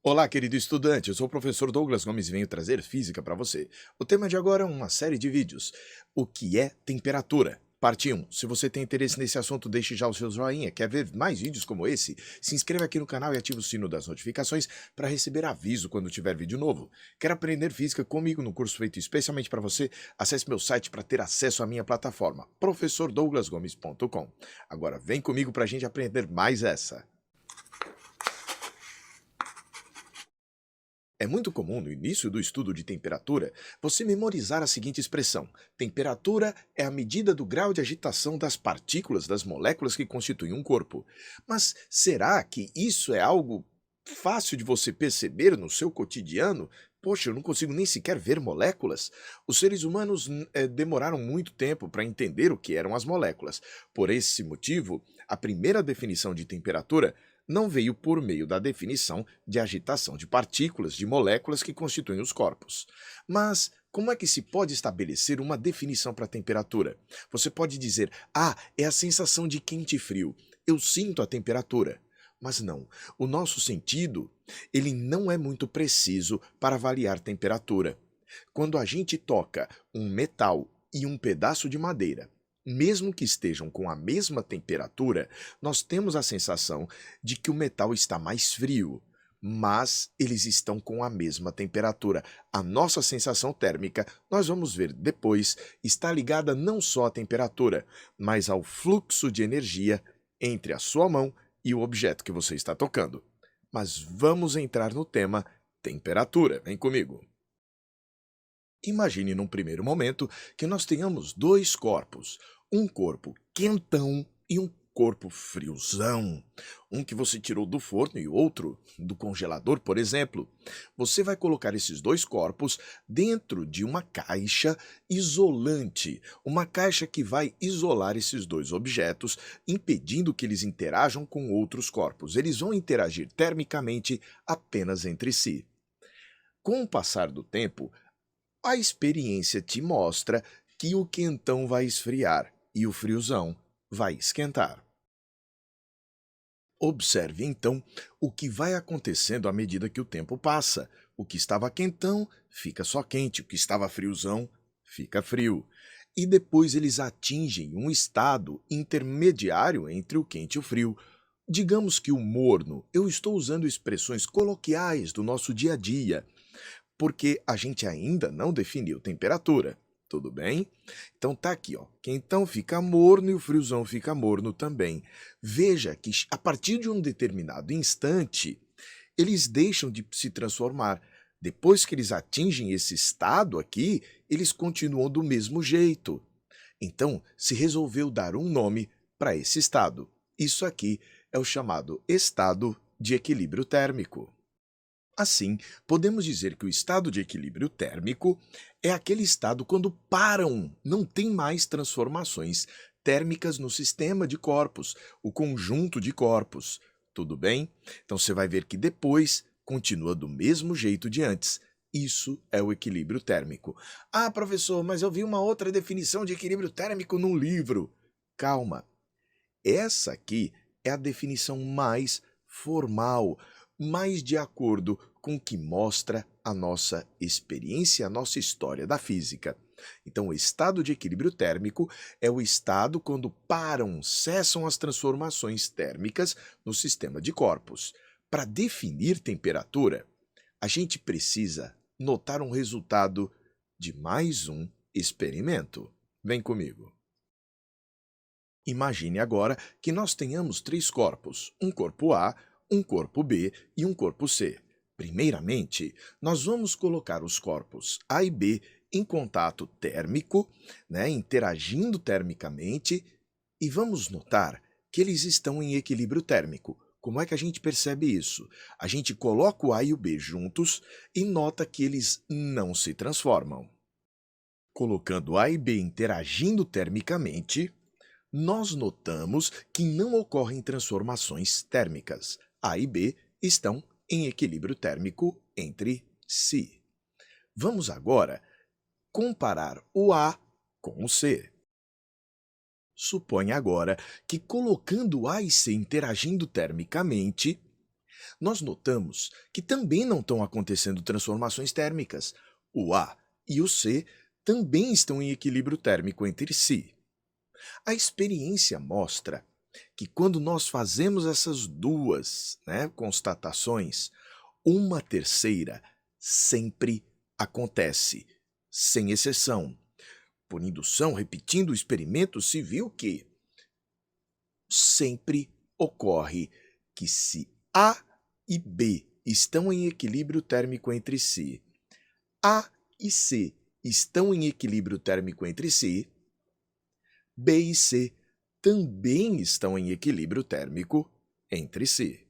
Olá, querido estudante, eu sou o professor Douglas Gomes e venho trazer física para você. O tema de agora é uma série de vídeos. O que é temperatura? Parte 1. Se você tem interesse nesse assunto, deixe já o seu joinha. Quer ver mais vídeos como esse? Se inscreva aqui no canal e ative o sino das notificações para receber aviso quando tiver vídeo novo. Quer aprender física comigo no curso feito especialmente para você? Acesse meu site para ter acesso à minha plataforma, professordouglasgomes.com. Agora vem comigo para a gente aprender mais essa. É muito comum no início do estudo de temperatura você memorizar a seguinte expressão: temperatura é a medida do grau de agitação das partículas das moléculas que constituem um corpo. Mas será que isso é algo fácil de você perceber no seu cotidiano? Poxa, eu não consigo nem sequer ver moléculas. Os seres humanos demoraram muito tempo para entender o que eram as moléculas. Por esse motivo, a primeira definição de temperatura não veio por meio da definição de agitação de partículas de moléculas que constituem os corpos. Mas como é que se pode estabelecer uma definição para a temperatura? Você pode dizer: "Ah, é a sensação de quente e frio. Eu sinto a temperatura." Mas não, o nosso sentido, ele não é muito preciso para avaliar temperatura. Quando a gente toca um metal e um pedaço de madeira, mesmo que estejam com a mesma temperatura, nós temos a sensação de que o metal está mais frio, mas eles estão com a mesma temperatura. A nossa sensação térmica, nós vamos ver depois, está ligada não só à temperatura, mas ao fluxo de energia entre a sua mão e o objeto que você está tocando. Mas vamos entrar no tema temperatura. Vem comigo. Imagine num primeiro momento que nós tenhamos dois corpos, um corpo quentão e um corpo friozão, um que você tirou do forno e outro do congelador, por exemplo. Você vai colocar esses dois corpos dentro de uma caixa isolante, uma caixa que vai isolar esses dois objetos, impedindo que eles interajam com outros corpos. Eles vão interagir termicamente apenas entre si. Com o passar do tempo, a experiência te mostra que o quentão vai esfriar e o friozão vai esquentar. Observe então o que vai acontecendo à medida que o tempo passa. O que estava quentão fica só quente, o que estava friozão fica frio. E depois eles atingem um estado intermediário entre o quente e o frio. Digamos que o morno, eu estou usando expressões coloquiais do nosso dia a dia, porque a gente ainda não definiu temperatura, tudo bem? Então tá aqui, ó. Quentão fica morno e o friozão fica morno também. Veja que a partir de um determinado instante, eles deixam de se transformar. Depois que eles atingem esse estado aqui, eles continuam do mesmo jeito. Então, se resolveu dar um nome para esse estado. Isso aqui é o chamado estado de equilíbrio térmico. Assim, podemos dizer que o estado de equilíbrio térmico é aquele estado quando param, não tem mais transformações térmicas no sistema de corpos, o conjunto de corpos. Tudo bem? Então você vai ver que depois continua do mesmo jeito de antes. Isso é o equilíbrio térmico. Ah, professor, mas eu vi uma outra definição de equilíbrio térmico num livro. Calma, essa aqui é a definição mais formal, mais de acordo com o que mostra a nossa experiência, a nossa história da física. Então, o estado de equilíbrio térmico é o estado quando param, cessam as transformações térmicas no sistema de corpos. Para definir temperatura, a gente precisa notar um resultado de mais um experimento. Vem comigo. Imagine agora que nós tenhamos três corpos, um corpo A, um corpo B e um corpo C. Primeiramente, nós vamos colocar os corpos A e B em contato térmico, interagindo termicamente, e vamos notar que eles estão em equilíbrio térmico. Como é que a gente percebe isso? A gente coloca o A e o B juntos e nota que eles não se transformam. Colocando A e B interagindo termicamente, nós notamos que não ocorrem transformações térmicas. A e B estão em equilíbrio térmico entre si. Vamos agora comparar o A com o C. Suponha agora que colocando A e C interagindo termicamente, Nós notamos que também não estão acontecendo transformações térmicas. O A e o C também estão em equilíbrio térmico entre si. A experiência mostra que quando nós fazemos essas duas, constatações, uma terceira sempre acontece, sem exceção. Por indução, repetindo o experimento, se viu que sempre ocorre que se A e B estão em equilíbrio térmico entre si, A e C estão em equilíbrio térmico entre si, B e C também estão em equilíbrio térmico entre si.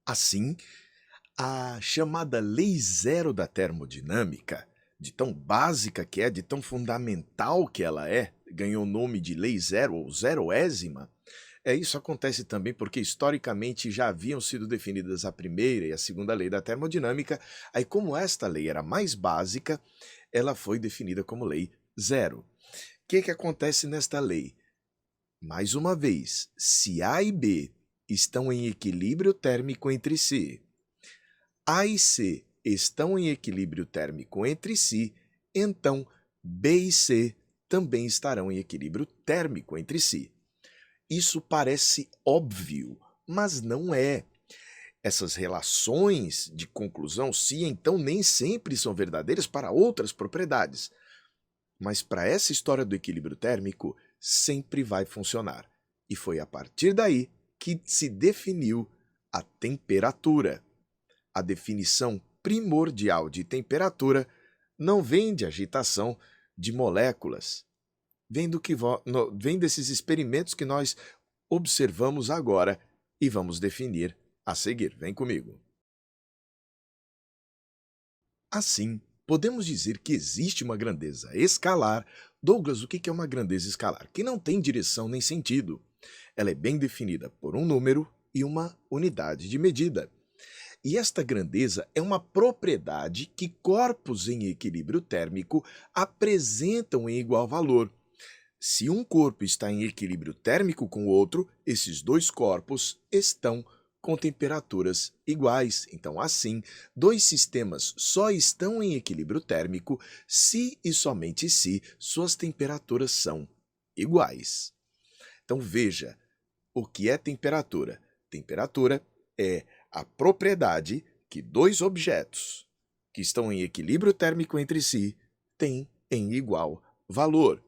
Assim, a chamada Lei Zero da termodinâmica, de tão básica que é, de tão fundamental que ela é, ganhou o nome de Lei Zero ou zeroésima. Isso acontece também porque historicamente já haviam sido definidas a primeira e a segunda lei da termodinâmica, aí como esta lei era mais básica, ela foi definida como Lei Zero. O que acontece nesta lei? Mais uma vez, se A e B estão em equilíbrio térmico entre si, A e C estão em equilíbrio térmico entre si, então B e C também estarão em equilíbrio térmico entre si. Isso parece óbvio, mas não é. Essas relações de conclusão, se então nem sempre são verdadeiras para outras propriedades. Mas para essa história do equilíbrio térmico, sempre vai funcionar. E foi a partir daí que se definiu a temperatura. A definição primordial de temperatura não vem de agitação de moléculas, vem desses experimentos que nós observamos agora e vamos definir a seguir. Vem comigo. Assim, podemos dizer que existe uma grandeza escalar. Douglas, o que é uma grandeza escalar? Que não tem direção nem sentido. Ela é bem definida por um número e uma unidade de medida. E esta grandeza é uma propriedade que corpos em equilíbrio térmico apresentam em igual valor. Se um corpo está em equilíbrio térmico com o outro, esses dois corpos estão com temperaturas iguais. Então, assim, dois sistemas só estão em equilíbrio térmico se e somente se suas temperaturas são iguais. Então, veja, o que é temperatura? Temperatura é a propriedade que dois objetos que estão em equilíbrio térmico entre si têm em igual valor.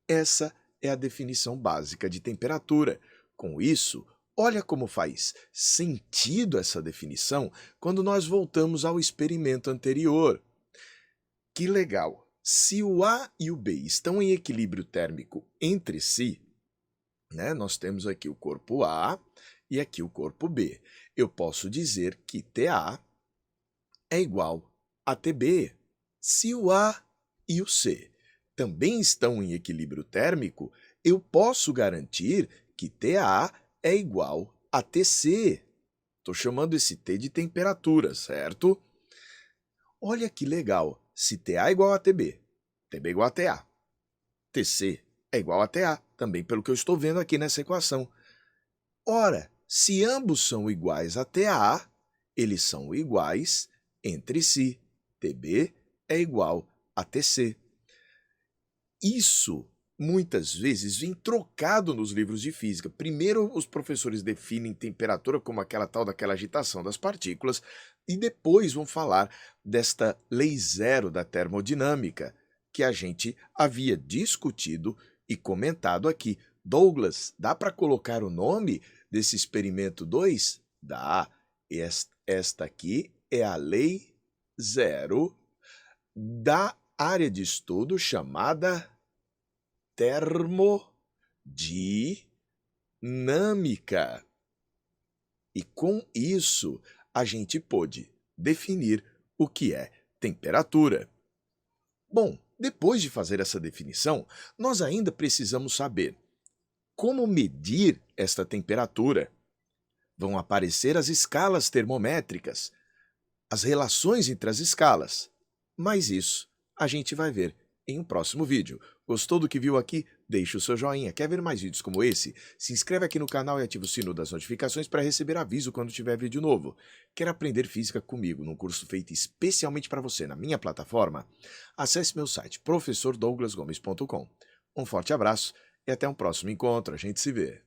Essa é a definição básica de temperatura. Com isso, olha como faz sentido essa definição quando nós voltamos ao experimento anterior. Que legal! Se o A e o B estão em equilíbrio térmico entre si, nós temos aqui o corpo A e aqui o corpo B. Eu posso dizer que TA é igual a TB. Se o A e o C também estão em equilíbrio térmico, eu posso garantir que TA é igual a TC. Estou chamando esse T de temperatura, certo? Olha que legal. Se TA é igual a TB, TB é igual a TA, TC é igual a TA, também pelo que eu estou vendo aqui nessa equação. Ora, se ambos são iguais a TA, eles são iguais entre si. TB é igual a TC. Isso, muitas vezes, vem trocado nos livros de física. Primeiro, os professores definem temperatura como aquela tal daquela agitação das partículas, e depois vão falar desta lei zero da termodinâmica, que a gente havia discutido e comentado aqui. Douglas, dá para colocar o nome desse experimento 2? Dá. Esta aqui é a lei zero da área de estudo chamada termodinâmica. E com isso, a gente pôde definir o que é temperatura. Bom, depois de fazer essa definição, nós ainda precisamos saber como medir esta temperatura. Vão aparecer as escalas termométricas, as relações entre as escalas, mas isso a gente vai ver em um próximo vídeo. Gostou do que viu aqui? Deixe o seu joinha. Quer ver mais vídeos como esse? Se inscreve aqui no canal e ativa o sino das notificações para receber aviso quando tiver vídeo novo. Quer aprender física comigo num curso feito especialmente para você na minha plataforma? Acesse meu site professordouglasgomes.com. Um forte abraço e até um próximo encontro. A gente se vê.